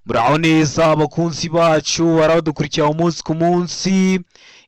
Muraho neza abakunzi bacu baradukurikira umunsi ku munsi.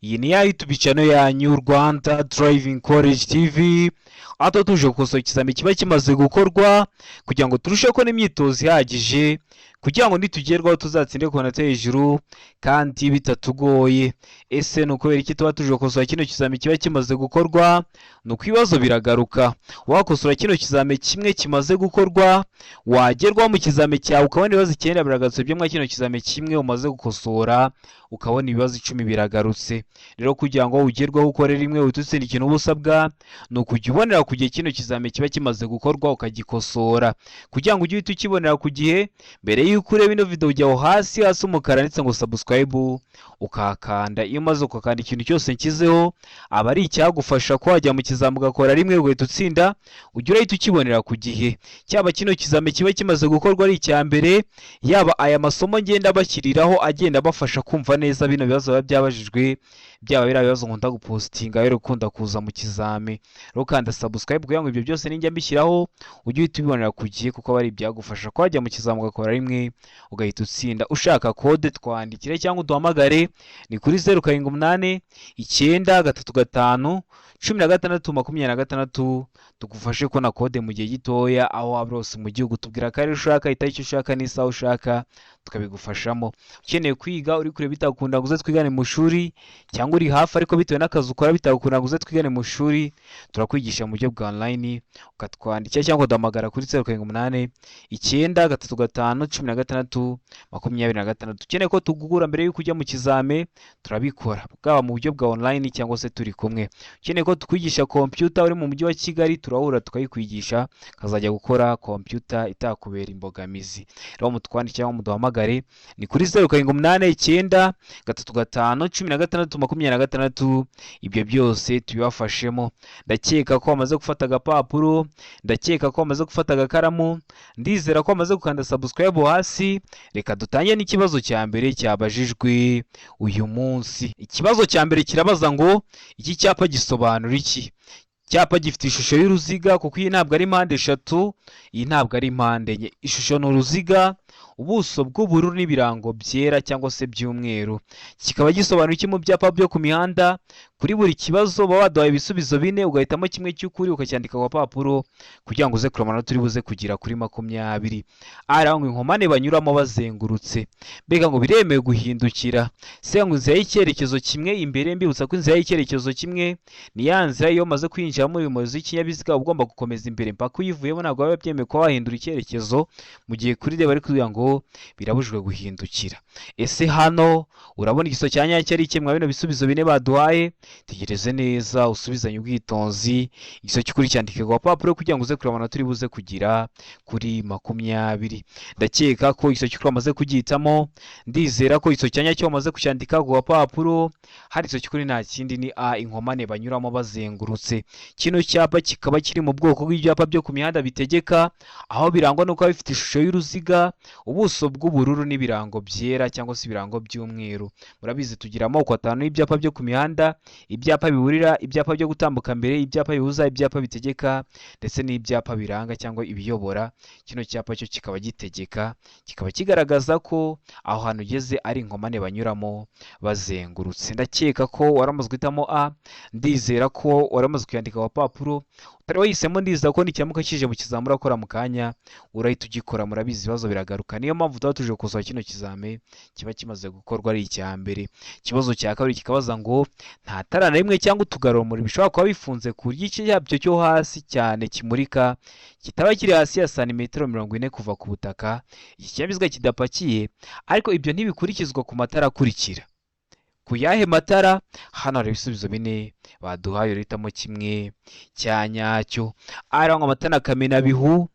Iyi ni ya YouTube channel yanyu Rwanda Driving College TV. Aho tuje gukosora ikizami kiba kimaze gukorwa kugira ngo turusheho kubona imyitozo ihagije kugira ngo nitugerwaho tuzatsinde ku manota hejuru kandi bitatugoye. Ese ni ukubera iki tuba tuje gukosora kino kizami kiba kimaze gukorwa? Ni uko ibibazo biragaruka. Wakosora kino kizami kimwe kimaze gukorwa, wagerwaho mu kizami cyawe ukabona ibibazo icyenda biragarutse byo mwa kino kizami kimwe umaze gukosora, ukabona ibibazo 10 biragarutse. Rero kugira ngo ugerweho ukore rimwe ututsinde ikintu ubusabwa ni ukujya ubonera ku gihe kino kizami kiba kimaze gukorwa ukagikosora. Kugira ngo ujye uhita ukibonera ku gihe, mbere y'uko ureba ino video ujyaho hasi umukara ndetse ngo subscribe ukakanda. Iyo umaze ukakanda ikintu cyose nshyizeho aba ari icyagufasha ko wajya mu kizami ugakora rimwe ugahita utsinda, ujya urahita ukibonera ku gihe. Cyaba kino kizami kiba kimaze gukorwa ari icya mbere, yaba aya masomo ngenda bashyiriraho agenda abafasha kumva neza bino bibazo biba byabajijwe, byaba biriya bibazo nkunda gupostinga rero ukunda kuza mu kizami. Rero kanda subscribe kugira ngo ibyo byose ninjya mbishyiraho ujye uhita ubibonera ku gihe, kuko aba ari ibyagufasha ko wajya mu kizami ugakora rimwe ugahita utsinda. Ushaka kode twandikire cyangwa uduhamagare ni kuri 0789 935 16 tugufashe kubona kode mu gihe gitoya aho waba hose mu gihugu. Tubwira akarere ushaka, itariki ushaka n'isaha ushaka tukabigufashamo. Ukeneye kwiga uri kure bitagukunda ngo uze twigane mu shuri, cyangwa uri hafi ariko bitewe n'akazi ukora bitagukunda ngo uze twigane mu shuri, turakwigisha mu buryo bwa online. Ukatwandikira cyangwa uduhamagara kuri 0789 935 16 Ukeneye ko tugugura mbere y'uko ujya mu kizame, turabikora bwaba mu buryo bwa online cyangwa se turi kumwe. Ukeneye ko tukwigisha computer uri mu mujyi wa Kigali, turahura tukayikwigisha kazajya gukora computer itakubera imbogamizi. Rero mutwandikira cyangwa muduhamagare ni kuri 0789 935 16 Ibyo byose tubibafashemo. Ndakeka ko wamaze gufata agapapuro, ndakeka ko wamaze gufata agakaramu, ndizera ko wamaze gukanda subscribe hasi. Reka dutangiye n'ikibazo cya mbere cyabajijwe uyu munsi. Ikibazo cya mbere kirabaza ngo iki cyapa gisobanura iki? Cyapa gifite ishusho y'uruziga kuko iyi ntabwo ari mpande eshatu, iyi ntabwo ari mpande enye. Ishusho ni uruziga, ubuso bw'ubururu n'ibirango byera cyangwa se by'umweru. Kikaba gisobanura iki mu byapa byo ku mihanda? Kuri buri kibazo baba baduhaye ibisubizo 4, ugahitamo kimwe cy'ukuri ukacyandika ku papuro kugira ngo uze kureba amanota uri buze kugira kuri 20. Ngo inkomane banyuramo bazengurutse. Mbega ngo biremewe guhindukira. Se ngo inzira y'icyerekezo kimwe imbere, mbibutsa ko inzira y'icyerekezo kimwe ni ya nzira iyo umaze kwinjira muri umuyobozi w'ikinyabiziga ugomba gukomeza imbere mpaka uyivuyemo. Ntabwo biba byemewe ko wahindura icyerekezo mu gihe kuri reba ari kugira ngo birabujijwe guhindukira. Ese hano urabona igiso cya nyacyo ari iki mwa bino bisubizo 4 baduhaye? Tegereze neza usubizanye ubwitonzi, igiso cy'ukuri cyandike ku papuro kugira ngo uze kureba amanota uri buze kugira kuri 20. Ndakeka ko igiso cy'ukuri wamaze kugihitamo, ndizera ko igiso cya nyacyo wamaze kucyandika ku papuro. Hari igiso cy'ukuri nta kindi ni A, inkomane banyuramo bazengurutse. Kino cyapa kikaba kiri mu bwoko bw'ibyapa byo ku mihanda bitegeka, aho birangwa no kuba bifite ishusho y'uruziga, ubuso bw'ubururu n'ibirango byera cyangwa se ibirango by'umweru. Murabizi tugira amoko 5 y'ibyapa byo ku mihanda: ibyapa biburira, ibyapa byo gutambuka mbere, ibyapa bibuza, ibyapa bitegeka ndetse n'ibyapa biranga cyangwa ibiyobora. Kino cyapa cyo kikaba gitegeka, kikaba kigaragaza ko aho hantu ugeze ari inkomane banyuramo bazengurutse. Ndakeka ko waramaze guhitamo A, ndizera ko waramaze kuyandika ku papuro. Utari wahisemo, ndizera ko n'icyamuka kije mu kizami urakora mu kanya urahita ugikora. Murabizi ibibazo biragaruka, niyo mpamvu tuba tuje gukosora kino kizami kiba kimaze gukorwa ari icya mbere. Ikibazo cya kabiri kikabaza ngo nta tara na rimwe cyangwa utugarurumuri bishobora kuba bifunze ku gice cyabyo cyo hasi cyane kimurika, kitaba kiri hasi ya santimetero 40 kuva ku butaka. Iki kinyabiziga kidapakiye, ariko ibyo ntibikurikizwa ku matara akurikira. Ku yahe matara? Hano hari ibisubizo 4 baduhaye, urahitamo kimwe cya nyacyo. Ngo amatara kamenabihu,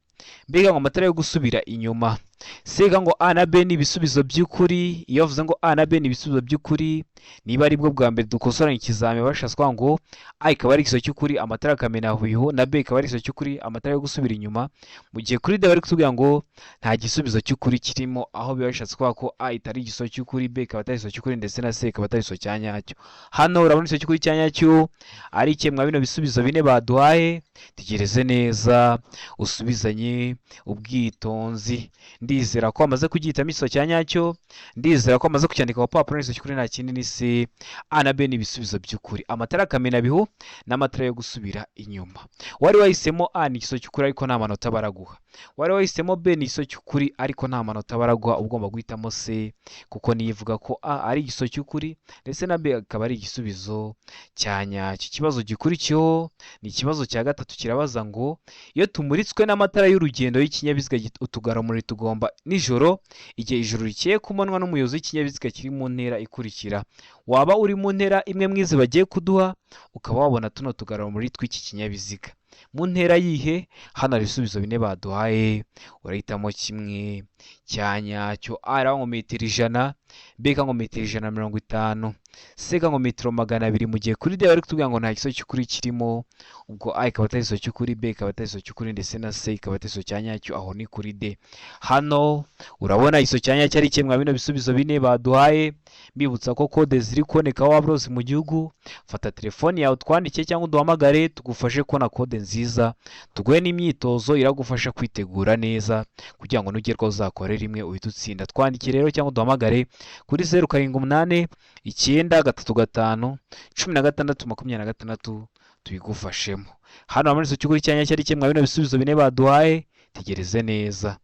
mbega ngo amatara yo gusubira inyuma. Sega ngo A na B ni ibisubizo by'ukuri. Iyo bavuze ngo A na B ni ibisubizo by'ukuri, niba ari bwo bwa mbere dukosoranye ikizami bashaswa ngo A ikaba ari igiso cy'ukuri, amatara kamenabihu, na B ikaba ari igiso cy'ukuri, amatara yo gusubira inyuma. Mu gihe kuri D bari kutubwira ngo nta gisubizo cy'ukuri kirimo, aho biba bishatse ko A itari igiso cy'ukuri, B ikaba atari igiso cy'ukuri ndetse na C ikaba atari igiso cya nyacyo. Hano urabona igiso cy'ukuri cya nyacyo ari iki mwa bino bisubizo 4 baduhaye? Tegereze neza usubizanye ubwitonzi. ndizera ko wamaze kugihitamo iso cya nyacyo, ndizera ko wamaze kucyandika ku papuro n'iso cy'ukuri nta kindi ni C, A na B ni ibisubizo by'ukuri. Amatara kamenabihu n'amatara yo gusubira inyuma. Wari wahisemo A ni iso cy'ukuri ariko nta manota baraguha. Wari wahisemo B ni iso cy'ukuri ariko nta manota baraguha, ugomba guhitamo C kuko niyo ivuga ko A ari igiso cy'ukuri ndetse na B akaba ari igisubizo cya nyacyo. Ikibazo gikurikiyeho ni ikibazo cya gatatu, kirabaza ngo iyo tumuritswe n'amatara y'urugendo y'ikinyabiziga utugarumuri tugomba nijoro igihe ijoro rikeye kumonwa n'umuyobozi w'ikinyabiziga kiri mu ntera ikurikira. Waba uri mu ntera imwe mwizi bagiye kuduha ukaba wabona tuno tugarumuri tw'iki kinyabiziga mu ntera yihe? Hano hari ibisubizo bine baduhaye, urahitamo kimwe cya nyacyo. A ngo metero 100, B ngo metero 150, C ngo metero 200, mu gihe kuri D bari kutubwira ngo nta giso cy'ukuri kirimo, ubwo A ikaba atari iso cy'ukuri, B ikaba atari iso cy'ukuri ndetse na C ikaba atari iso cya nyacyo, aho ni kuri D. Hano urabona iso cya nyacyo ari kimwe bino bisubizo bine baduhaye. Mbibutsa ko kode ziri kuboneka waba rose mu gihugu, fata telefoni yawe twandike cyangwa uduhamagare tugufashe kubona kode nziza, tuguhe n'imyitozo iragufasha kwitegura neza kugira ngo nugerwaho uzakore rimwe uhite utsinda. Twandike rero cyangwa uduhamagare kuri 0789 935 16 26 tubigufashemo. Hano muri iso cy'ukuri cya nyacyo ari kimwe bino bisubizo bine baduhaye, tegereze neza.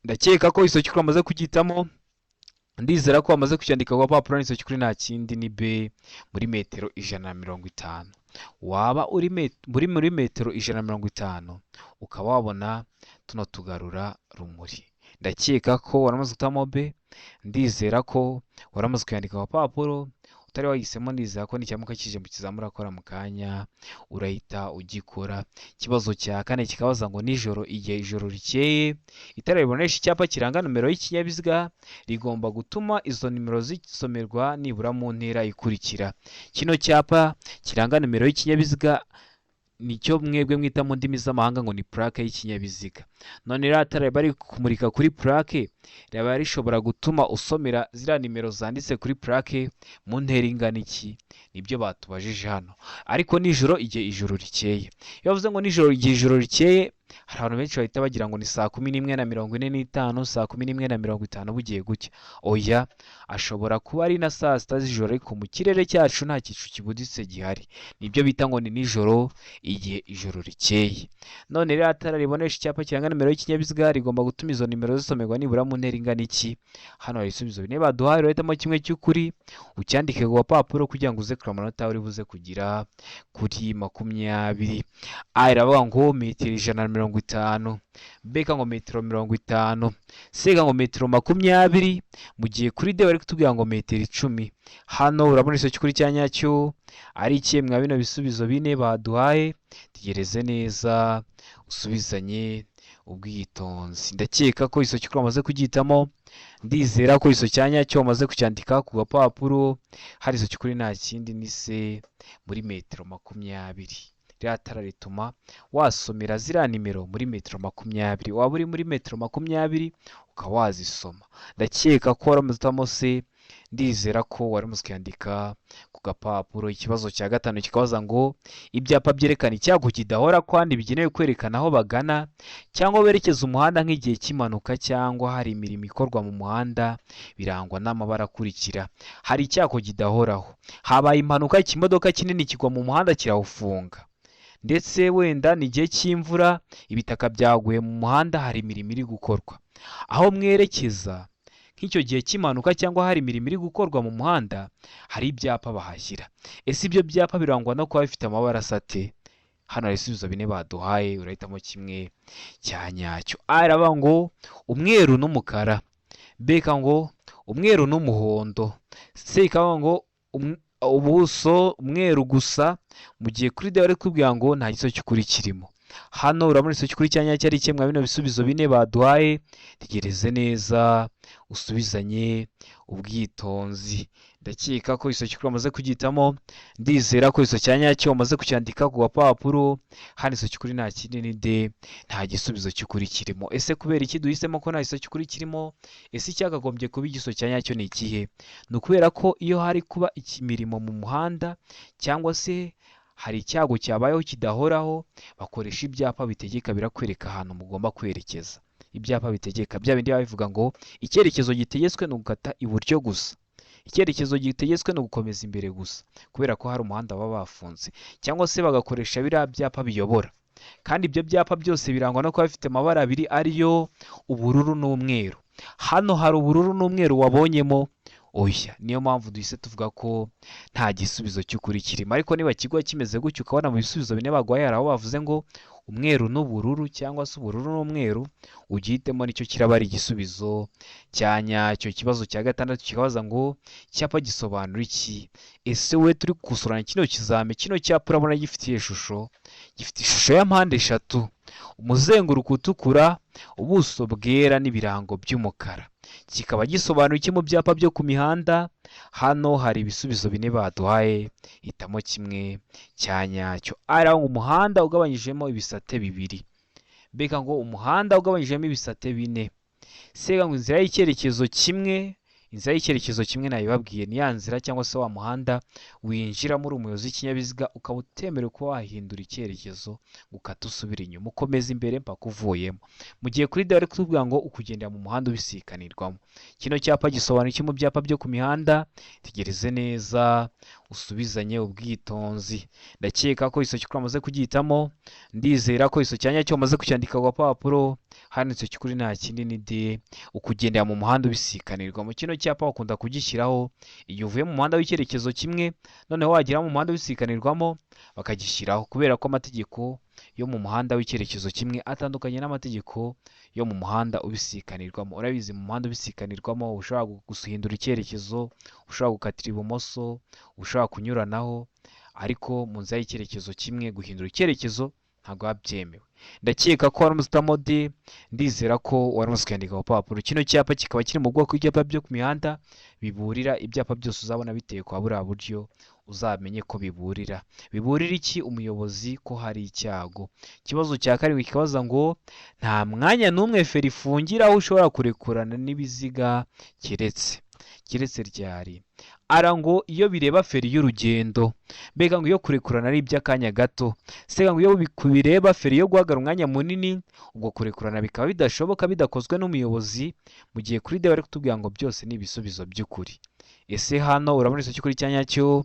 Ndakeka ko iso cy'ukuri amaze kugitamo, ndizera ko wamaze kucyandika ku papuro n'iso cy'ukuri nta kindi ni B muri metero 150. Waba uri muri metero 150 ukaba wabona tuno tugarura rumuri. Ndakeka ko waramaze gutamo B, ndizera ko waramaze kuyandika ku papuro. Utari wahisemo ndizera ko nicyamuka kije mu kizamura akora mu kanya urahita ugikora. Ikibazo cya kane kikabaza ngo nijoro igihe ijoro rikeye itara ribonesha icyapa kiranga numero y'ikinyabiziga rigomba gutuma izo nimero zisomerwa nibura mu ntera ikurikira. Kino cyapa kiranga numero y'ikinyabiziga nicyo mwebwe mwita mu ndimi z'amahanga ngo ni plaque y'ikinyabiziga. None rero atara bari kumurika kuri plaque raba rishobora gutuma usomera zira nimero zanditse kuri plaque mu ntera ingana iki? Nibyo batubajije hano. Ariko nijoro igihe ijoro rikeye, iyo bavuze ngo nijoro igihe ijoro rikeye hari abantu benshi bahita bagira ngo ni saa 11:45, saa 11:50 bugiye gucya. Oya, ashobora kuba ari na saa 6 z'ijoro ariko mu kirere cyacu nta gicu kibuditse gihari. Nibyo bita ngo ni nijoro igihe ijoro rikeye. None rero atara ribonesha icyapa kiranga nimero y'ikinyabiziga rigomba gutuma izo nimero zisomerwa nibura mu ntera ingana iki? Hano hari ibisubizo bine baduhaye, urahitamo kimwe cy'ukuri ucyandike ku papuro kugira ngo uze kura amanota uri buze kugira kuri 20. A iravuga ngo metero 150, B ngo metero 50, C ngo metero 20, mu gihe kuri D bari kutubwira ngo metero 10. Hano urabona iso cy'ukuri cya nyacyo ari kimwe bino bisubizo bine baduhaye, tegereze neza usubizanye ubwitonzi. Ndakeka ko iso cy'ukuri amaze kugitamo, ndizera ko iso cya nyacyo wamaze kucyandika ku gapapuro. Hari iso cy'ukuri nta kindi ni C muri metero 20. Rya tara rituma wasomera zira nimero muri metero 20. Waba uri muri metero 20 ukaba wazisoma. Ndakeka ko waramuzitamo C, ndizera ko waramaze kuyandika ku gapapuro. Ikibazo cya gatanu kikabaza ngo ibyapa byerekana icyago kidahora kandi bigenewe kwerekana aho bagana cyangwa berekeza umuhanda nk'igihe cy'impanuka cyangwa hari imirimo ikorwa mu muhanda birangwa n'amabara akurikira. Hari icyago kidahoraho, habaye impanuka ikimodoka kinini kigwa mu muhanda kirawufunga, ndetse wenda ni igihe cy'imvura ibitaka byaguye mu muhanda hari imirimo iri gukorwa. Aho mwerekeza nk'icyo gihe cy'impanuka cyangwa hari imirimo iri gukorwa mu muhanda hari ibyapa bahashyira. Ese ibyo byapa birangwa no kuba bifite amabara asate? Hano hari ibisubizo bine baduhaye, urahitamo kimwe cya nyacyo. A iravuga ngo umweru n'umukara, B ngo umweru n'umuhondo, C ikavuga ngo ubuso umweru gusa, mu gihe kuri D bari kutubwira ngo nta giso cy'ukuri kirimo. Hano urabona iso cy'ukuri cya nyacyo ari kimwe bino bisubizo bine baduhaye, tegereze neza usubizanye ubwitonzi. Ndakeka ko iso cy'ukuri amaze kugitamo, ndizera ko iso cya nyacyo amaze kucyandika ku gapapuro. Hano iso cy'ukuri nta kindi ni D, nta gisubizo cy'ukuri kirimo. Ese kubera iki duhisemo ko nta giso cy'ukuri kirimo? Ese icyakagombye kuba igiso cya nyacyo ni ikihe? Ni ukubera ko iyo hari kuba imirimo mu muhanda cyangwa se hari icyago cyabayeho kidahoraho bakoresha ibyapa bitegeka birakwereka ahantu mugomba kwerekeza. ibyapa bitegeka bya bindi baba bivuga ngo icyerekezo gitegetswe ni ugukata iburyo gusa, icyerekezo gitegetswe ni ugukomeza imbere gusa, kubera ko hari umuhanda baba bafunze, cyangwa se bagakoresha biriya byapa biyobora. Kandi ibyo byapa byose birangwa no kuba bifite amabara abiri ariyo ubururu n'umweru. Hano hari ubururu n'umweru wabonyemo? Oya, niyo mpamvu duhise tuvuga ko nta gisubizo cy'ukuri kirimo. Ariko niba kigo kimeze gutyo ukabona mu bisubizo bine baguhaye hari aho bavuze ngo umweru n'ubururu cyangwa se ubururu n'umweru, ugihitemo nicyo kiraba ari igisubizo cya nyacyo. Ikibazo cya gatandatu kikabaza ngo icyapa gisobanura iki? Ese we turi gukusanya kino kizame, kino cyapa urabona gifite ishusho ya mpande eshatu, umuzenguruko utukura, ubuso bwera n'ibirango by'umukara. Kikaba gisobanura iki mu byapa byo ku mihanda? Hano hari ibisubizo bine baduhaye, hitamo kimwe cya nyacyo. Ari umuhanda ugabanyijemo ibisate bibiri, mbega ngo umuhanda ugabanyijemo ibisate bine. Sega ngo inzira y'icyerekezo kimwe, inzira y'icyerekezo kimwe nayibabwiye ni ya nzira cyangwa se wa muhanda winjiramo uri umuyobozi w'ikinyabiziga ukaba utemerewe kuba wahindura icyerekezo ukata usubira inyuma, ukomeza imbere mpaka uvuyemo. Mu gihe kuri D bari kutubwira ngo ukugendera mu muhanda ubisikanirwamo. Kino cyapa gisobanura iki mu byapa byo ku mihanda? Tegereze neza usubizanye ubwitonzi. Ndakeka ko iso cyukuri amaze kugihitamo, ndizera ko iso cyanya cyo amaze kucyandika ku gapapuro. Hano iso cyukuri nta kindi ni D, ukugendera mu muhanda ubisikanirwamo. Kino cyapa bakunda kugishyiraho iyo uvuye mu muhanda w'icyerekezo kimwe, noneho wagera mu muhanda ubisikanirwamo bakagishyiraho, kubera ko amategeko yo mu muhanda w'icyerekezo kimwe atandukanye n'amategeko yo mu muhanda ubisikanirwamo. Urabizi mu muhanda ubisikanirwamo ushobora guhindura icyerekezo, ushobora gukatira ibumoso, ushobora kunyuranaho, ariko mu nzira y'icyerekezo kimwe guhindura icyerekezo ntabwo biba byemewe. Ndakeka ko wari umuzitamo D, ndizera ko wari umaze kuyandika ku papuro. Kino cyapa kikaba kiri mu bwoko bw'ibyapa byo ku mihanda biburira. Ibyapa byose uzabona biteye kwa buriya buryo uzamenye ko biburira. Biburira iki? Umuyobozi ko hari icyago. Ikibazo cya karindwi kikabaza ngo nta mwanya n'umwe feri ifungira aho ushobora kurekurana n'ibiziga keretse ryari? Ara ngo iyo bireba feri y'urugendo, mbega ngo iyo kurekurana ari iby'akanya gato. Sega ngo iyo bireba feri yo guhagarara umwanya munini, ubwo kurekurana bikaba bidashoboka bidakozwe n'umuyobozi. Mu gihe kuri D bari kutubwira ngo byose ni ibisubizo by'ukuri. Ese hano urabona iso cy'ukuri cya nyacyo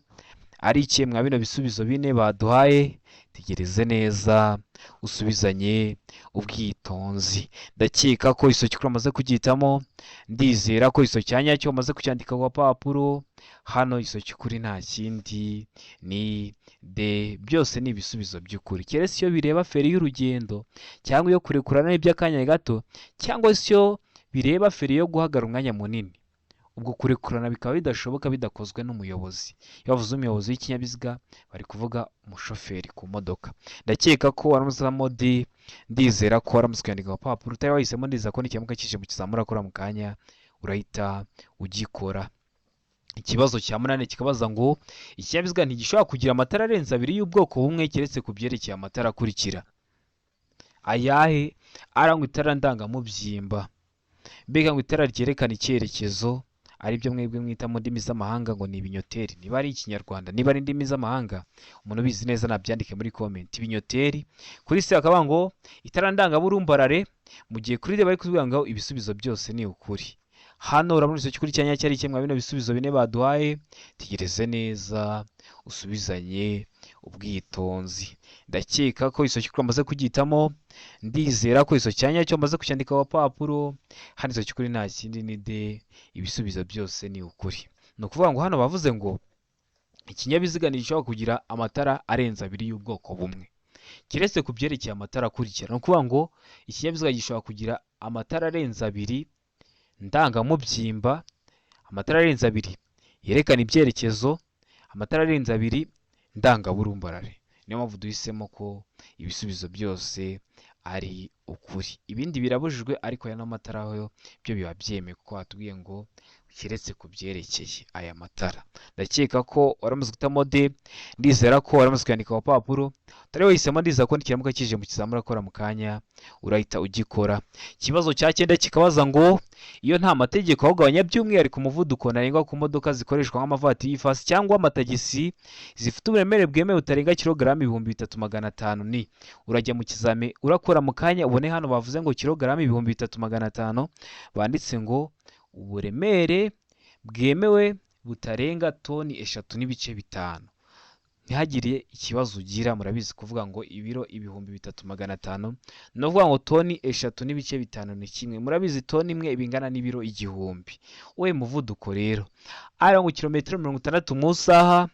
ari iki mwa bino bisubizo bine baduhaye? Tegereze neza usubizanye ubwitonzi. Ndakeka ko iso cy'ukuri amaze kugihitamo, ndizera ko iso cya nyacyo amaze kucyandika ku gapapuro. Hano iso cy'ukuri nta kindi ni D, byose ni ibisubizo by'ukuri. Keretse iyo bireba feri y'urugendo, cyangwa iyo kurekurana iby'akanya gato, cyangwa se iyo bireba feri yo guhagarara umwanya munini, ubwo kurekurana bikaba bidashoboka bidakozwe n'umuyobozi. Iyo bavuze umuyobozi w'ikinyabiziga bari kuvuga umushoferi ku modoka. Ndakeka ko waramuzamo D, ndizera ko waramutse kuyandika ku papuro. Utari wahisemo, ndizera ko n'ikimuka kije mu kizamura akora mu kanya urahita ugikora. Ikibazo cya munani kikabaza ngo ikinyabiziga ntigishobora kugira amatara arenze abiri y'ubwoko bumwe keretse ku byerekeye amatara akurikira. Ayahe? Arangwa itara ndangamubyimba, mbega ngo itara ryerekana icyerekezo, aribyo mwebwe mwita mu ndimi z'amahanga ngo ni ibinyoteri. Niba ari ikinyarwanda, niba ari indimi z'amahanga, umuntu ubizi neza nabyandike muri comment. Ibinyoteri. Kuri C akavuga ngo itara ndangaburumbarare, mu gihe kuri D bari kuvuga ngo ibisubizo byose ni ukuri. Hano urabona iso cy'ukuri cyanya cyari kimwe bino bisubizo bine baduhaye. Tegereze neza usubizanye ubwitonzi. Ndakeka ko iso cy'ukuri amaze kugihitamo, ndizera ko iso cyanya cyo amaze kucyandika ku papuro. Hano iso cy'ukuri nta kindi ni D, ibisubizo byose ni ukuri. Ni ukuvuga ngo hano bavuze ngo ikinyabiziga ntigishobora kugira amatara arenze abiri y'ubwoko bumwe keretse ku byerekeye amatara akurikira. Ni ukuvuga ngo ikinyabiziga gishobora kugira amatara arenze abiri ndangamubyimba, amatara arenze abiri yerekana ibyerekezo, amatara arenze abiri ndangaburumbarare. Niyo mpamvu duhisemo ko ibisubizo byose ari ukuri. Ibindi birabujijwe, ariko aya n'amatara yo byo biba byemewe kuko batubwiye ngo keretse ku byerekeye aya matara. Ndakeka ko waramaze guhitamo D, ndizera ko waramaze kuyandika ku papuro, utari wahisemo ndizera ko nikiramuka kije mu kizamini urakora mu kanya urahita ugikora. Ikibazo cya 9 kikabaza ngo iyo nta mategeko awugabanya by'umwihariko umuvuduko ntarengwa ku modoka zikoreshwa nk'amavatiri y'ifasi cyangwa amatagisi zifite uburemere bwemewe butarenga kilogaramu 3500 ni urajya mu kizame urakora mu kanya ubone hano bavuze ngo kilogaramu 3500 banditse ngo uburemere bwemewe butarenga toni 3.5. ntihagire ikibazo ugira, murabizi kuvuga ngo ibiro 3500 no kuvuga ngo toni 3.5 ni kimwe, murabizi toni imwe ibingana n'ibiro 1000. we muvuduko rero ara ngo kilometero 60 mu saha,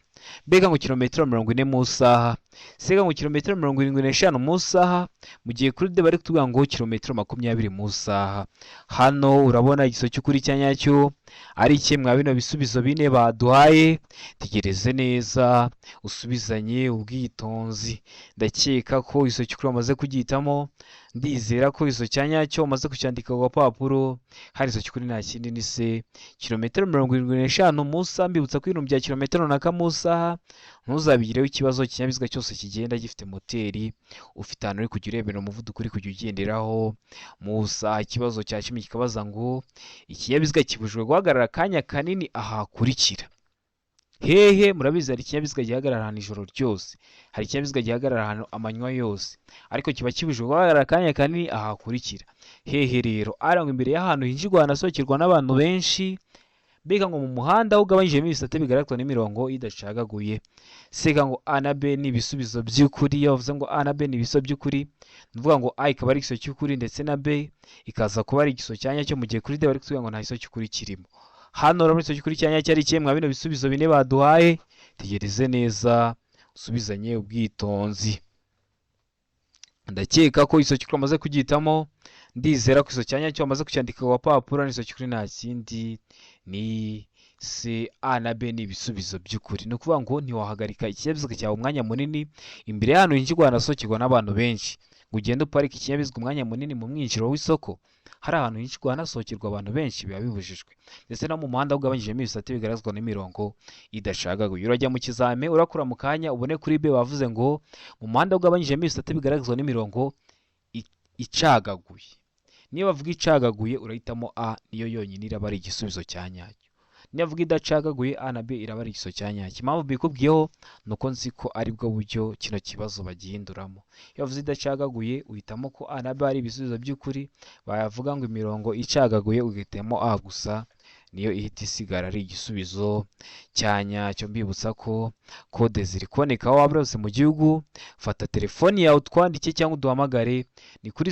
mbega ngo kilometero 40 mu saha, sega ngo kilometero 75 mu saha, mu gihe kuri de bari kutuvuga ngo kilometero 20 mu saha. hano urabona igiso cy'ukuri cyanyacyo ari kimwe bino bisubizo bine baduhaye. tegereze neza usubizanye ubwitonzi. ndakeka ko igiso cy'ukuri wamaze kugihitamo, ndizera ko igiso cyanyacyo umaze kucyandika ku gapapuro. hari igiso cy'ukuri nta kindi ni se kilometero 75 mu saha. mbibutsa ko ibintu bya kilometero runaka mu saha ntuzabigireho ikibazo. ikinyabiziga cyose kigenda gifite moteri, ufite ahantu uri kujya urebera umuvuduko uri kujya ugenderaho mu saha. ikibazo cya 10 kikabaza ngo ikinyabiziga kibujijwe guhagarara akanya kanini aha hakurikira. hehe murabizi hari ikinyabiziga gihagarara ahantu ijoro ryose, hari ikinyabiziga gihagarara ahantu amanywa yose, ariko kiba kibujijwe guhagarara akanya kanini aha hakurikira. hehe rero arangwa imbere y'ahantu hinjirwa hanasohokerwa n'abantu benshi, mbega ngo mu muhanda aho ugabanyijemo ibisate bigaragazwa n'imirongo idacagaguye. sega ngo A na B ni ibisubizo by'ukuri. iyo bavuze ngo A na B ni ibisubizo by'ukuri, ni ukuvuga ngo A ikaba ari igiso cy'ukuri ndetse na B ikaza kuba ari igiso cyanyacyo, mu gihe kuri D bari kutubwira ngo nta giso cy'ukuri kirimo. hano urabona igiso cy'ukuri cyanyacyo ari kimwe bino bisubizo bine baduhaye. tegereze neza usubizanye ubwitonzi. ndakeka ko igiso cy'ukuri wamaze kugihitamo, ndizera ko igiso cyanyacyo wamaze kucyandika ku gapapuro. n'igiso cy'ukuri nta kindi ni C. A na B ni ibisubizo by'ukuri. ni ukuvuga ngo ntiwahagarika ikinyabiziga cyawe umwanya munini imbere y'ahantu hinjirwa hanasohokerwa n'abantu benshi, ngo ugende uparike ikinyabiziga umwanya munini mu mwinjiro w'isoko. hari ahantu hinjirwa hanasohokerwa abantu benshi biba bibujijwe, ndetse no mu muhanda ugabanyijemo ibisate bigaragazwa n'imirongo idacagaguye. urajya mu kizame urakura mu kanya ubone kuri B bavuze ngo mu muhanda ugabanyijemo ibisate bigaragazwa n'imirongo icagaguye. niyo bavuga icagaguye urahitamo A, niyo yonyine iraba ari igisubizo cya nyacyo. niyo bavuga idacagaguye A na B iraba ari igisubizo cya nyacyo. impamvu mbikubwiyeho ni uko nzi ko ari bwo buryo kino kibazo bagihinduramo. iyo bavuze idacagaguye uhitamo ko A na B ari ibisubizo by'ukuri, bayavuga ngo imirongo icagaguye ugahitamo A gusa, niyo ihita isigara ari igisubizo cya nyacyo. mbibutsa ko kode ziri kuboneka aho waba hose mu gihugu. fata telefoni yawe utwandike cyangwa uduhamagare, ni kuri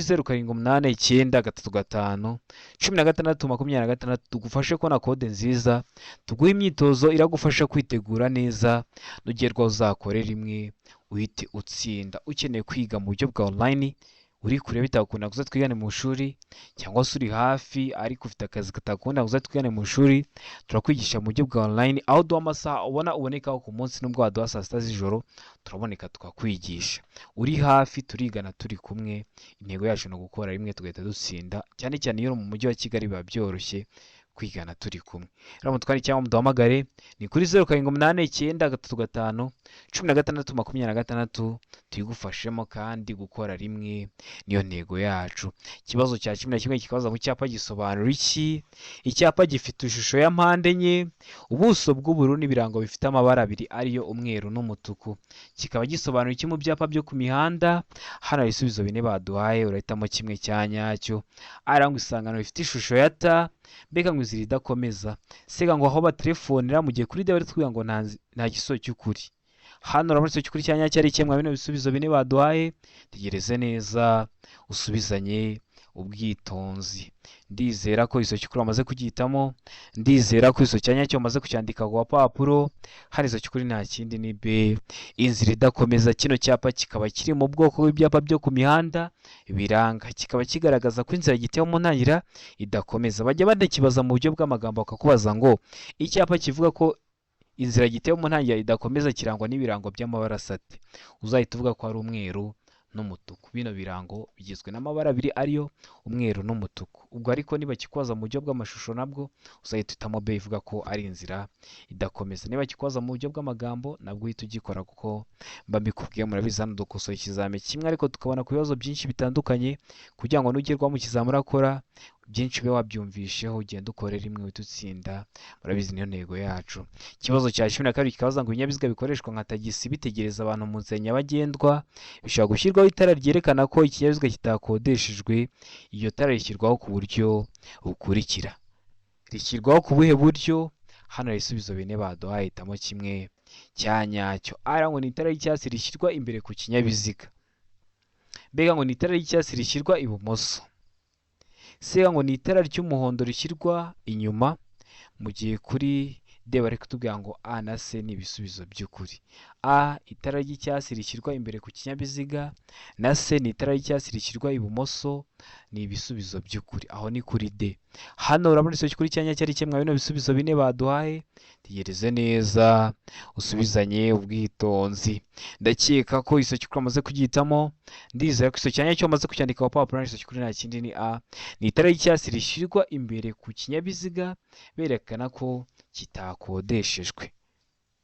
0789351626 tugufashe kubona kode nziza, tuguhe imyitozo iragufasha kwitegura neza, nugerwaho uzakore rimwe uhite utsinda. ukeneye kwiga mu buryo bwa online uri kure bitakunda kuza twigane mu ishuri, cyangwa se uri hafi ariko ufite akazi katakunda kuza twigane mu ishuri, turakwigisha mu buryo bwa online aho duha amasaha ubonekaho ku munsi. nubwo waduha saa 6 z'ijoro turaboneka tukakwigisha. uri hafi turigana turi kumwe. intego yacu ni ugukora rimwe tugahita dutsinda, cyane cyane iyo mu mujyi wa Kigali biba byoroshye kwigana turi kumwe. rero mutwari cyangwa muduhamagare ni kuri 0789351626 tuyigufashemo, kandi gukora rimwe niyo ntego yacu. ikibazo cya 11 kikabaza mu cyapa gisobanura iki? icyapa gifite ishusho ya mpande enye, ubuso bw'ubururu n'ibirango bifite amabara abiri ariyo umweru n'umutuku. kikaba gisobanura iki mu byapa byo ku mihanda? hano hari ibisubizo bine baduhaye, urahitamo kimwe cya nyacyo. arangwa isangano rifite ishusho ya T, mbega ngo inzira idakomeza. sega ngo aho batelefonera, mu gihe kuri D bari kutubwira ngo nta giso cy'ukuri. hano urabona igiso cy'ukuri cya nyacyo ari kimwe bino bisubizo bine baduhaye. tegereze neza usubizanye ubwitonzi. ndizera ko igiso cy'ukuri wamaze kugihitamo, ndizera ko igiso cya nyacyo wamaze kucyandika ku gapapuro. hari igiso cy'ukuri nta kindi ni B, inzira idakomeza. kino cyapa kikaba kiri mu bwoko bw'ibyapa byo ku mihanda biranga, kikaba kigaragaza ko inzira gitewe mu ntangira idakomeza. bajya banakibaza mu buryo bw'amagambo bakakubaza ngo icyapa kivuga ko inzira gitewe mu ntangira idakomeza kirangwa n'ibirango by'amabara asate, uzahita uvuga ko ari umweru n'umutuku. bino birango bigizwe n'amabara abiri ariyo umweru n'umutuku. ubwo ariko niba kikwaza mu buryo bw'amashusho nabwo uzahita uhitamo B ivuga ko ari inzira idakomeza. Niba kikwaza mu buryo bw'amagambo nabwo uhita ugikora kuko mba mbikubwiye. Murabizi hano dukosoye ikizami kimwe ariko tukabona ku bibazo byinshi bitandukanye kugira ngo nugerwaho mu kizami urakora byinshi ube wabyumvisheho ugenda ukore rimwe uhita utsinda. Murabizi niyo ntego yacu. Ikibazo cya 12 kikabaza ngo ibinyabiziga bikoreshwa nka tagisi bitegereza abantu mu nzira nyabagendwa bishobora gushyirwaho itara ryerekana ko ikinyabiziga kitakodeshejwe. Iyo tara rishyirwaho ku buryo bukurikira. Rishyirwaho ku buhe buryo? Hano hari ibisubizo bine baduhaye, hitamo kimwe cya nyacyo. A ngo ni itara ry'icyatsi rishyirwa imbere ku kinyabiziga. B ngo ni itara ry'icyatsi rishyirwa ibumoso. C ngo ni itara ry'umuhondo rishyirwa inyuma. Mu gihe kuri D bari kutubwira ngo A na C ni ibisubizo by'ukuri. A itara ry'icyatsi rishyirwa imbere ku kinyabiziga na C ni itara ry'icyatsi rishyirwa ibumoso ni ibisubizo by'ukuri. Aho ni kuri D. Hano urabona isomo kuri cyanya cyari kimwe bino bisubizo bine baduhaye. Tegereze neza usubizanye ubwitonzi. Ndakeka ko isomo cyamaze kugihitamo. Ndizera ko isomo cyanya cyo maze kucyandika ku papuro isomo kuri nta kindi ni A. Ni itara ry'icyatsi rishyirwa imbere ku kinyabiziga berekana ko kitakodeshejwe.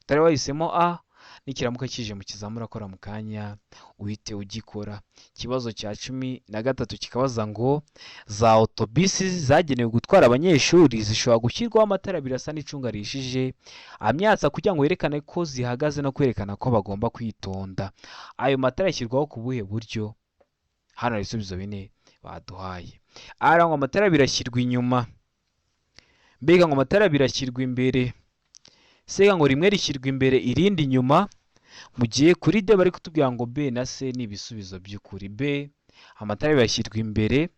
Utari wahisemo A nikiramuka kije mu kizamini urakora mu kanya uhite ugikora. Ikibazo cya 13 kikabaza ngo za autobisi zagenewe gutwara abanyeshuri zishobora gushyirwaho amatara birasa n'icunga rishije amyatsa kugira ngo yerekane ko zihagaze no kwerekana ko bagomba kwitonda. Ayo matara yashyirwaho ku buhe buryo? Hano hari ibisubizo bine baduhaye. A ngo amatara birashyirwa inyuma. B ngo amatara birashyirwa imbere. C ngo rimwe rishyirwa imbere irindi inyuma. Mu gihe kuri D bari kutubwira ngo B na C ni ibisubizo by'ukuri. B amatara birashyirwa imbere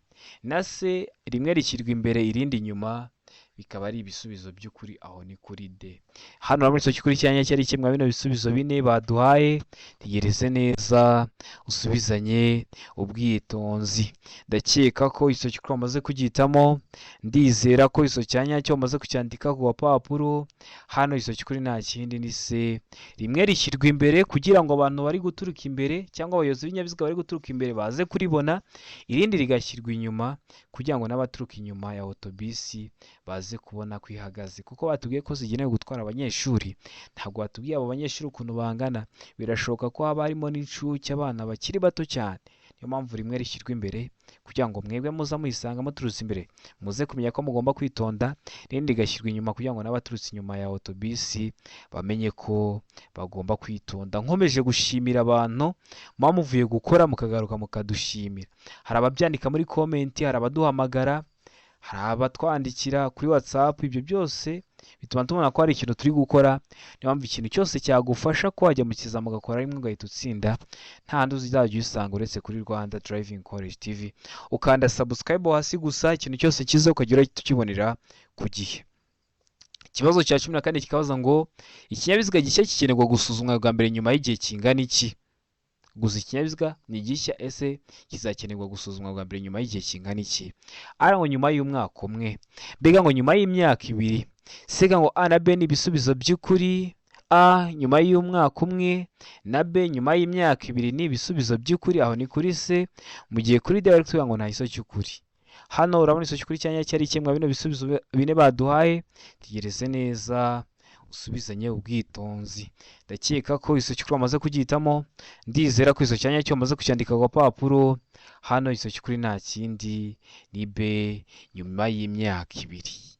na C rimwe rishyirwa imbere irindi inyuma bikaba ari ibisubizo by'ukuri. Aho ni kuri D. Hano muri isomo kuri cyanya cyari kimwe bino bisubizo bine baduhaye. Tegereze neza usubizanye ubwitonzi. Ndakeka ko isomo cyamaze kugihitamo. Ndizera ko isomo cyanya cyo maze kucyandika ku papuro. Hano isomo kuri nta kindi ni C rimwe rishyirwa imbere kugira ngo abantu bari guturuka imbere cyangwa abayobozi b'ibinyabiziga bari guturuka imbere baze kuribona. Irindi rigashyirwa inyuma kugira ngo n'abaturuka inyuma ya autobisi baze kubona ko ihagaze, kuko batubwiye ko zigenewe gutwara abanyeshuri. Ntabwo batubwiye abo banyeshuri ukuntu bangana. Birashoboka ko haba harimo n'incuke, abana bakiri bato cyane. Niyo mpamvu rimwe rishyirwa imbere kugira ngo mwebwe muza muyisanga muturutse imbere muze kumenya ko mugomba kwitonda. Irindi rigashyirwa inyuma kugira ngo n'abaturutse inyuma ya autobisi bamenye ko bagomba kwitonda. Nkomeje gushimira abantu muba muvuye gukora mukagaruka mukadushimira. Hari ababyandika muri komenti, hari abaduhamagara, hari abatwandikira kuri WhatsApp. Ibyo byose bituma tubona ko hari ikintu turi gukora. Niyo mpamvu ikintu cyose cyagufasha ko wajya mu kizami ugakora rimwe ugahita utsinda nta handi uzajya uyisanga uretse kuri Rwanda Driving College TV. Ukanda subscribe hasi gusa, ikintu cyose kiza ukajya ukibonera ku gihe. Ikibazo cya 14 kikabaza ngo ikinyabiziga gishya kikenerwa gusuzumwa bwa mbere nyuma y'igihe kingana iki? Guza ikinyabiziga ni gishya, ese kizakenerwa gusuzumwa bwa mbere nyuma y'igihe kingana iki? A ngo nyuma y'umwaka umwe. B ngo nyuma y'imyaka 2. C ngo A na B ni ibisubizo by'ukuri. A nyuma y'umwaka umwe na B nyuma y'imyaka 2 ni ibisubizo by'ukuri. Aho ni kuri C. Mu gihe kuri D bari kutubwira ngo nta iso cy'ukuri. Hano urabona iso cy'ukuri cyanya cyari kimwe bino bisubizo bine baduhaye. Tegereze neza usubizanye ubwitonzi. Ndakeka ko iso cy'ukuri amaze kugihitamo. Ndizera ko iso cyanya cyo amaze kucyandika ku papuro. Hano iso cy'ukuri nta kindi ni B nyuma y'imyaka 2.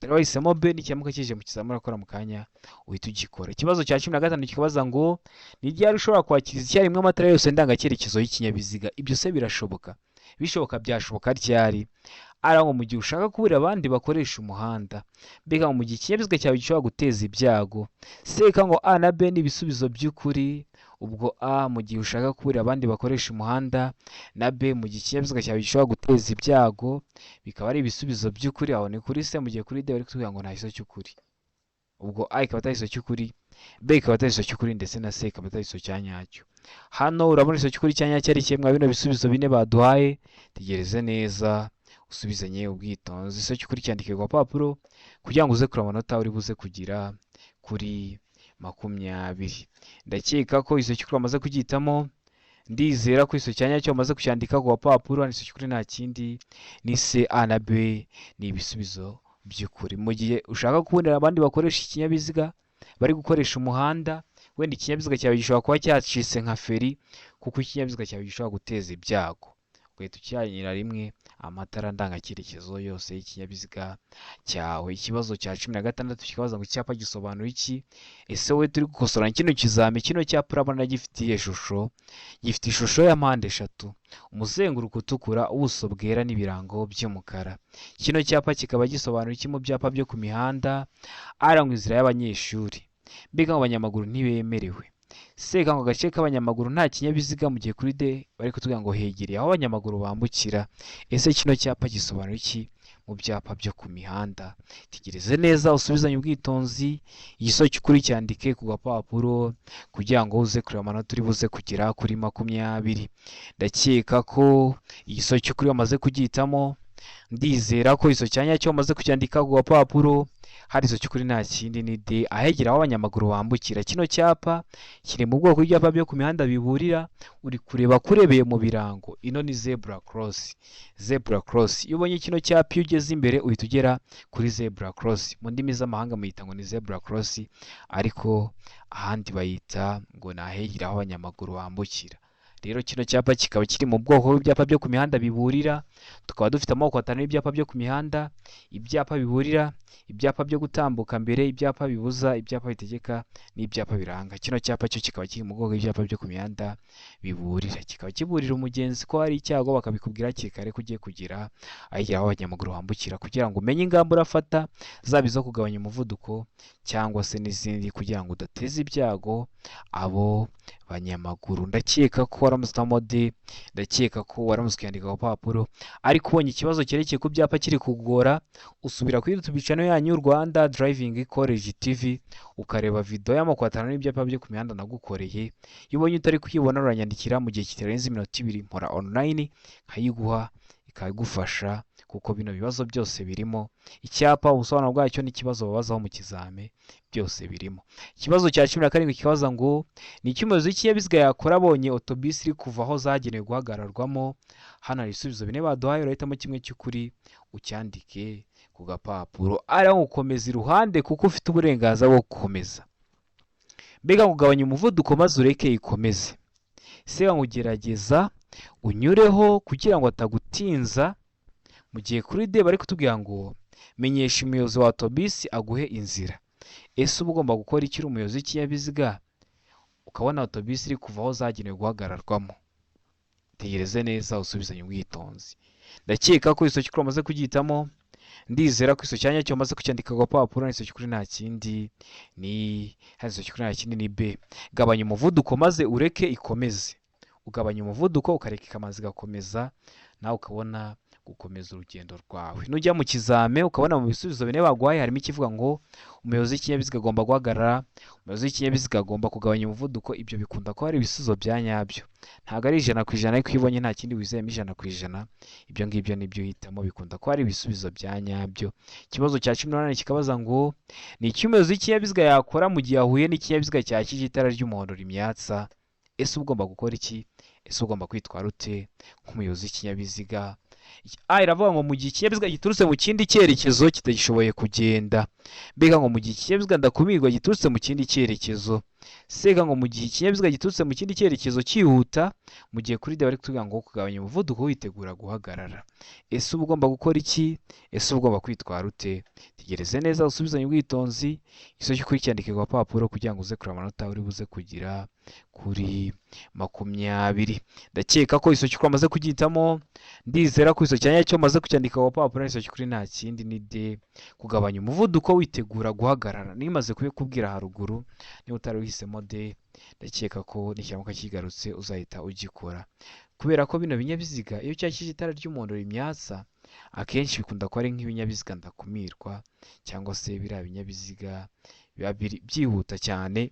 Dore wahisemo B n'ikiyamuka kije mu kizamini urakora mu kanya uhita ugikora. Ikibazo cya 15 kikabaza ngo ni ryari ushobora kwakiriza icyarimwe amatara yose ndangacyerekezo y'ikinyabiziga? Ibyo se birashoboka? Bishoboka byashoboka ryari? A ngo mu gihe ushaka kuburira abandi bakoresha umuhanda. B ngo mu gihe ikinyabiziga cyawe gishobora guteza ibyago. C ngo A na B ni ibisubizo by'ukuri. Ubwo A mu gihe ushaka kuburira abandi bakoresha umuhanda na B mu gihe ikinyabiziga cyawe gishobora guteza ibyago bikaba ari ibisubizo by'ukuri. Aho ni kuri C. Mu gihe kuri D bari kutubwira ngo nta iso cy'ukuri. Ubwo A ikaba atari iso cy'ukuri, B ikaba atari iso cy'ukuri ndetse na C ikaba atari iso cya nyacyo. Hano urabona iso cy'ukuri cya nyacyo ari kimwe bino bisubizo bine baduhaye. Tegereze neza usubizanye ubwitonzi. Iso cy'ukuri cyandike ku papuro kugira ngo uze kuri amanota uri buze kugira kuri 20. Ndakeka ko iso cy'ukuri amaze kugihitamo. ndizera ko iso cyanya cyo bamaze kucyandika ku gapapuro, hano iso cy'ukuri nta kindi ni C, A na B, ni ibisubizo by'ukuri. Mu gihe ushaka kubonera abandi bakoresha ikinyabiziga bari gukoresha umuhanda, wenda ikinyabiziga cyawe gishobora kuba cyacitse nka feri, kuko ikinyabiziga cyawe gishobora guteza ibyago, ugahita ucyanyira rimwe amatara ndangacyerekezo yose y'ikinyabiziga cyawe. Ikibazo cya 16 kikabaza ngo icyapa gisobanura iki? Ese wowe turi gukosorana kino kizami, kino cyapa urabona gifite ishusho ya mpande eshatu, umuzenguruko utukura, ubuso bwera n'ibirango by'umukara. Kino cyapa kikaba gisobanura iki mu byapa byo ku mihanda? Arangwa inzira y'abanyeshuri, mbega ngo abanyamaguru ntibemerewe. Sega ngo agace k'abanyamaguru nta kinyabiziga, mu gihe kuri D bari kutubwira ngo hegereye aho abanyamaguru bambukira. Ese kino cyapa gisobanura iki mu byapa byo ku mihanda? Tegereze neza usubizanye ubwitonzi, igiso cy'ukuri cyandike ku gapapuro kugira ngo uze kureba amanota uri buze kugera kuri 20. Ndakeka ko igiso cy'ukuri bamaze kugihitamo, ndizera ko iso cyanya cyo bamaze kucyandika ku gapapuro. Hari iso cy'ukuri nta kindi ni D, ahegera aho abanyamaguru bambukira. Kino cyapa kiri mu bwoko bw'ibyapa byo ku mihanda biburira, uri kureba kurebeye mu birango. Ino ni zebra cross. Iyo ubonye kino cyapa iyo ugeze imbere uhita ugera kuri zebra cross. Mu ndimi z'amahanga muyita ngo ni zebra cross, ariko ahandi bayita ngo ni ahegera aho abanyamaguru bambukira. Rero kino cyapa kikaba kiri mu bwoko bw'ibyapa byo ku mihanda biburira. Tukaba dufite amoko atanu y'ibyapa byo ku mihanda: ibyapa biburira, ibyapa byo gutambuka mbere, ibyapa bibuza, ibyapa bitegeka n'ibyapa biranga. Kino cyapa cyo kikaba kiri mu bwoko bw'ibyapa byo ku mihanda biburira, kikaba kiburira umugenzi ko hari icyago, bakabikubwira hakiri kare ko ugiye kugera ahegera aho abanyamaguru bambukira, kugira ngo umenye ingamba urafata, zaba izo kugabanya umuvuduko cyangwa se n'izindi, kugira ngo udateza ibyago abo banyamaguru. Ndakeka ko waramutse D, ndakeka ko waramutse ukandika ku papuro, ariko ubonye ikibazo cyerekeye ku byapa kiri kugora, usubira kuri YouTube channel yanyu Rwanda Driving College TV, ukareba video y'amoko atanu n'ibyapa byo ku mihanda nagukoreye. Iyo ubonye utari kuyibona uranyandikira mu gihe kitarenze iminota 2, mpora online nkayiguha ikagufasha, kuko bino bibazo byose birimo. Icyapa, ubusobanuro bwacyo n'ikibazo babazaho mu kizame byose birimo. Ikibazo cya 17 kibaza ngo ni icyumuyobozi w'ikinyabiziga yakora abonye autobus iri kuva aho zagenewe guhagararwamo. Hano hari ibisubizo 4 baduhaye, urahitamo kimwe cy'ukuri ucyandike ku gapapuro. Ari aho gukomeza iruhande kuko ufite uburenganzira bwo gukomeza. Mbega ngo ugabanya umuvuduko maze ureke ikomeze. Sega ngo ugerageza unyureho kugira ngo atagutinza, mu gihe kuri D bari kutubwira ngo menyesha umuyobozi wa autobus aguhe inzira. Ese uba ugomba gukora iki uri umuyobozi w'ikinyabiziga ukabona autobus iri kuva aho zagenewe guhagararwamo? Tegereze neza usubizanye ubwitonzi. Ndakeka ko iso cy'ukuri umaze kugihitamo, ndizera ko iso cyanya cyo umaze kucyandika ku gapapuro. Iso cy'ukuri nta kindi ni B, gabanya umuvuduko maze ureke ikomeze. Ugabanya umuvuduko ukareka ikamaze igakomeza, nawe ukabona gukomeza urugendo rwawe. Nujya mu kizame ukabona mu bisubizo 4 bagwaye harimo ikivuga ngo umuyobozi w'ikinyabiziga agomba guhagarara, umuyobozi w'ikinyabiziga agomba kugabanya umuvuduko. Ibyo bikunda ko hari ibisubizo bya nyabyo, ntabwo ari 100%, ariko iyo ubonye nta kindi wizeyemo 100%, ibyo ngibyo nibyo uhitamo, bikunda ko hari ibisubizo bya nyabyo. Ikibazo cya 18 kikabaza ngo ni icyumuyobozi w'ikinyabiziga yakora mu gihe ahuye n'ikinyabiziga cyakije itara ry'umuhondo rimyatsa. Ese ugomba gukora iki? Ese ugomba kwitwara ute nk'umuyobozi w'ikinyabiziga? Iravuga ngo mu gihe ikinyabiziga giturutse mu kindi cyerekezo kitagishoboye kugenda. Mbega ngo mu gihe ikinyabiziga ndakumirwa giturutse mu kindi cyerekezo. Sega ngo mu gihe ikinyabiziga giturutse mu kindi cyerekezo cyihuta, mu gihe kuri D bari kutubwira ngo kugabanya umuvuduko witegura guhagarara. Ese uba ugomba gukora iki? Ese uba ugomba kwitwara ute? Tegereze neza usubizanye ubwitonzi, iso cy'ukuri cyandike ku gapapuro kugira ngo uze kureba amanota uri buze kugira kuri 20. Ndakeka ko iso cy'ukuri amaze kugihitamo, ndizera ko iso cyanya cyo maze kucyandika ku gapapuro. Iso cy'ukuri nta kindi ni D, kugabanya umuvuduko witegura guhagarara. Nimaze kubikubwira haruguru, niba utari uhisemo D, ndakeka ko n'icyamuka kigarutse uzahita ugikora, kubera ko bino binyabiziga iyo cyakije itara ry'umuhondo rimyatsa, akenshi bikunda ko ari nk'ibinyabiziga ndakumirwa, cyangwa se biriya binyabiziga biba byihuta cyane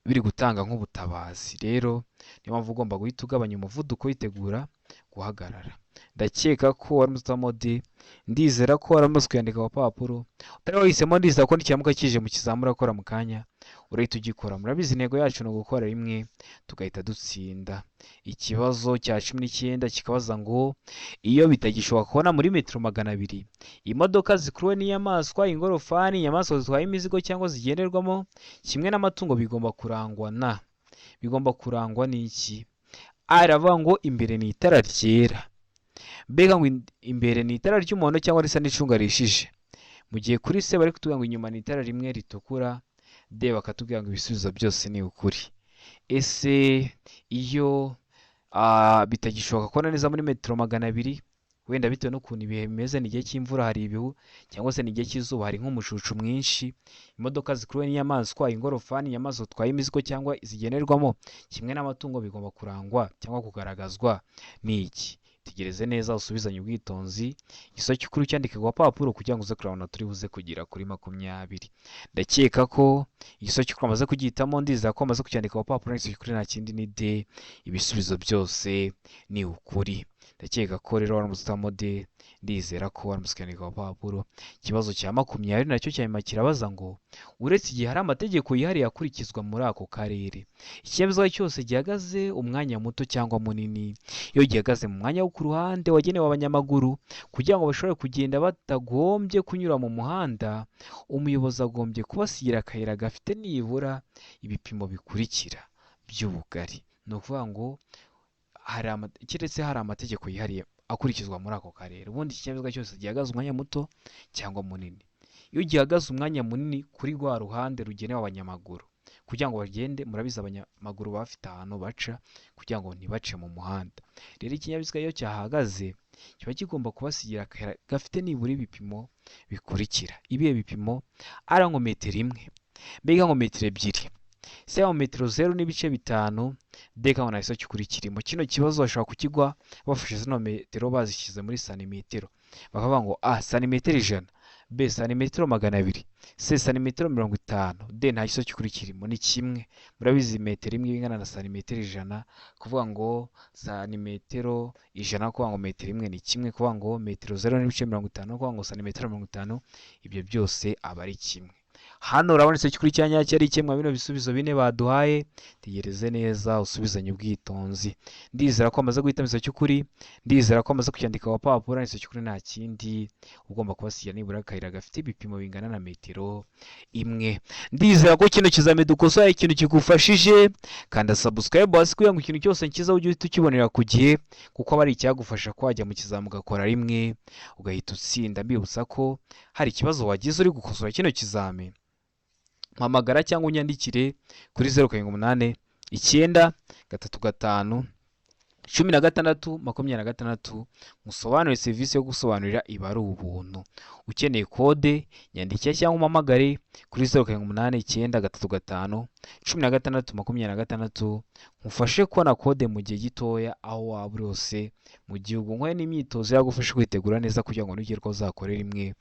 biri gutanga nk'ubutabazi. Rero niyo mpamvu ugomba guhita ugabanya umuvuduko witegura guhagarara. ndakeka ko waramutse utamo D, ndizera ko waramutse kuyandika ku papuro, utari wahisemo ndizera ko nikiramuka kije mu kizamini urakora mu kanya urahita ugikora. Murabizi intego yacu ni ugukora rimwe tugahita dutsinda. Ikibazo cya 19 kikabaza ngo iyo bitagishoboka kubona muri metero 200 imodoka zikuruwe n'inyamaswa, ingorofani, inyamaswa zitwaye imizigo cyangwa zigenderwamo kimwe n'amatungo bigomba kurangwa n'iki? Aravuga ngo imbere ni itara ryera, mbega ngo imbere ni itara ry'umuhondo cyangwa risa n'icunga rishije. Mu gihe kuri se bari kutubwira ngo inyuma ni itara rimwe ritukura, D bakatubwira ngo ibisubizo byose ni ukuri. Ese iyo bitagishoboka kubona neza muri metero 200, wenda bitewe n'ukuntu ibihe bimeze, ni igihe cy'imvura hari ibihu cyangwa se ni igihe cy'izuba hari nk'umushucu mwinshi, imodoka zikuruwe n'inyamaswa, ingorofani, inyamaswa zitwaye imizigo cyangwa zigenerwamo kimwe n'amatungo bigomba kurangwa cyangwa kugaragazwa n'iki? Tegereze neza usubizanye ubwitonzi, igisozo cy'ukuri cyandike ku papuro kugira ngo uze kurabona turi buze kugira kuri 20. Ndakeka ko igisozo cy'ukuri amaze kugihitamo, ndizera ko amaze kucyandika ku papuro, n'igisozo cy'ukuri nta kindi ni D, ibisubizo byose ni ukuri. Ndakeka ko rero waramutse utamo D, ndizera ko waramutse ukandika ku papuro. Ikibazo cya 20 nacyo cyanyuma kirabaza ngo uretse igihe hari amategeko yihariye akurikizwa muri ako karere, ikinyabiziga cyose gihagaze umwanya muto cyangwa munini, iyo gihagaze mu mwanya wo ku ruhande wagenewe abanyamaguru kugira ngo bashobore kugenda batagombye kunyura mu muhanda, umuyobozi agombye kubasigira akayira gafite nibura ibipimo bikurikira by'ubugari. Ni ukuvuga ngo keretse hari amategeko yihariye akurikizwa muri ako karere, ubundi ikinyabiziga cyose gihagaze umwanya muto cyangwa munini, iyo gihagaze umwanya munini kuri rwa ruhande rugenewe abanyamaguru kugira ngo bagende, murabizi abanyamaguru bafite ahantu baca kugira ngo ntibace mu muhanda. Rero ikinyabiziga iyo cyahagaze kiba kigomba kubasigira akayira gafite nibura ibipimo bikurikira. Ibihe bipimo? Ari nko metero 1, mbega nko metero 2, se mu metero 0.5, D kabona iso cy'ukuri kirimo. Kino kibazo bashobora kukigwa bafashe zino metero bazishyize muri santimetero, bakavuga ngo santimetero 100, B santimetero 200, C santimetero 50, D nta kiso cy'ukuri kirimo, ni kimwe. Murabizi metero 1 ingana na santimetero 100, kuvuga ngo santimetero 100 kuvuga ngo metero 1 ni kimwe, kuvuga ngo metero 0.50 kuvuga ngo santimetero 50, ibyo byose aba ari kimwe. Hano urabonetse cy'ukuri cyanya cyari kimwe bino bisubizo bine baduhaye. Tegereze neza usubizanye ubwitonzi. Ndizera ko amaze guhita miso cy'ukuri, ndizera ko amaze kucyandika ku papuro, niso cy'ukuri nta kindi ugomba kubasigira nibura akayira gafite ibipimo bingana na metero 1. Ndizera ko kino kizame dukosoye ikintu kigufashije, kanda subscribe hasi kugira ngo ikintu cyose nkiza ujye uhita ukibonera ku gihe, kuko aba ari icyagufasha kwajya mu kizamu ugakora rimwe ugahita utsinda. Mbibutsa ko hari ikibazo wagize uri gukosora kino kizame, mpamagara cyangwa unyandikire kuri 078 9 35 16 26, musobanure serivisi yo gusobanurira iba ari ubuntu. Ukeneye kode nyandikira cyangwa umpamagare kuri 078 9 35 16 26, mufashe kubona kode mu gihe gitoya aho waba uri hose mu gihugu. Nkwe n'imyitozo yagufasha kwitegura neza kugira ngo nugerwa uzakorera imwe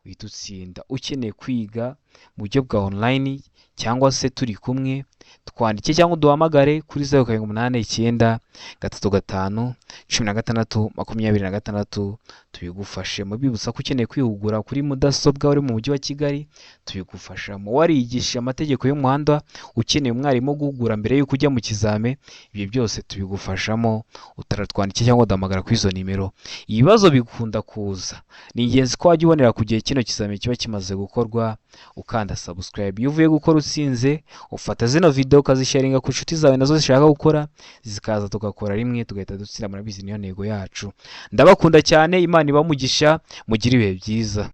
uhita utsinda. Ukeneye kwiga mu buryo bwa online cyangwa se turi kumwe, twandike cyangwa duhamagare kuri 078 9 35 16 26, tubigufashe. Mubibutsa ko ukeneye kwihugura kuri mudasobwa uri mu mujyi wa Kigali, tubigufashamo. Wariyigisha amategeko y'umuhanda, ukeneye umwarimu guhugura mbere y'uko ujya mu kizame, ibyo byose tubigufashamo. Utaratwandike cyangwa udahamagara kuri izo nimero. Ibibazo bikunda kuza, ni ingenzi ko wajya ubonera ku gihe kino kizame kiba kimaze gukorwa, ukanda subscribe. Iyo uvuye gukora utsinze, ufata zino video ukazisharinga ku nshuti zawe nazo zishaka gukora, zikaza tugakora rimwe tugahita dutsinda. Murabizi niyo ntego yacu. Ndabakunda cyane, Imana ibamugisha, mugire ibihe byiza.